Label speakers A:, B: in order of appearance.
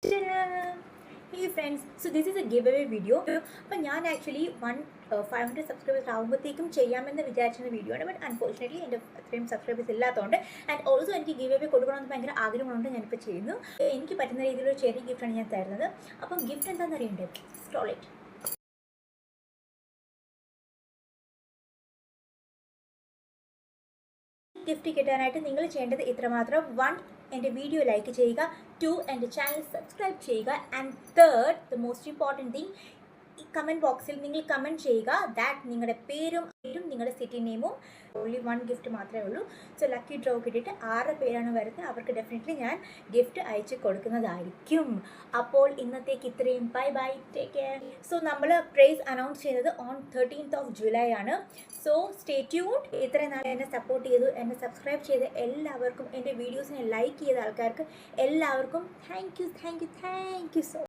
A: Hey friends, so this is a giveaway video. അപ്പോൾ ഞാൻ actually 500 subscribers ആകുമ്പോഴത്തേക്കും ചെയ്യാമെന്ന് വിചാരിച്ചിരുന്ന വീഡിയോ ആണ്. ബട്ട് അൺഫോർച്ചുനേറ്റ്ലി എൻ്റെ അത്രയും സബ്സ്ക്രൈബേഴ്സ് ഇല്ലാത്തതുകൊണ്ട് ആൻഡ് ഓൾസോ എനിക്ക് ഗിവ് അവേ കൊടുക്കണമെന്ന് ഭയങ്കര ആഗ്രഹമുണ്ട്. ഞാനിപ്പോൾ ചെയ്യുന്നു. എനിക്ക് പറ്റുന്ന രീതിയിലൊരു ചെറിയ ഗിഫ്റ്റാണ് ഞാൻ തരുന്നത്. അപ്പം ഗിഫ്റ്റ് എന്താണെന്ന് അറിയണ്ടേ? സ്ക്രോളേറ്റ്. ഗിഫ്റ്റ് കിട്ടാനായിട്ട് നിങ്ങൾ ചെയ്യേണ്ടത് ഇത്രമാത്രം: 1, എൻ്റെ വീഡിയോ ലൈക്ക് ചെയ്യുക; 2, എൻ്റെ ചാനൽ സബ്സ്ക്രൈബ് ചെയ്യുക; and 3rd, the most important thing, ഈ കമൻറ്റ് ബോക്സിൽ നിങ്ങൾ കമൻറ്റ് ചെയ്യുക ദാറ്റ് നിങ്ങളുടെ പേരും നിങ്ങളുടെ സിറ്റി നെയിമും. ഓൺലി 1 ഗിഫ്റ്റ് മാത്രമേ ഉള്ളൂ. സോ ലക്കി ഡ്രോ കിട്ടിയിട്ട് 6 പേരാണ് വരുന്നത്. അവർക്ക് ഡെഫിനറ്റ്ലി ഞാൻ ഗിഫ്റ്റ് അയച്ച് കൊടുക്കുന്നതായിരിക്കും. അപ്പോൾ ഇന്നത്തേക്ക് ഇത്രയും. Bye bye, take care. So നമ്മൾ പ്രൈസ് അനൗൺസ് ചെയ്യുന്നത് ഓൺ 13th of July ആണ്. So stay tuned. ഇത്രയും നാളെ എന്നെ സപ്പോർട്ട് ചെയ്തു, എന്നെ സബ്സ്ക്രൈബ് ചെയ്ത എല്ലാവർക്കും, എൻ്റെ വീഡിയോസിനെ ലൈക്ക് ചെയ്ത ആൾക്കാർക്ക് എല്ലാവർക്കും താങ്ക് യു സോ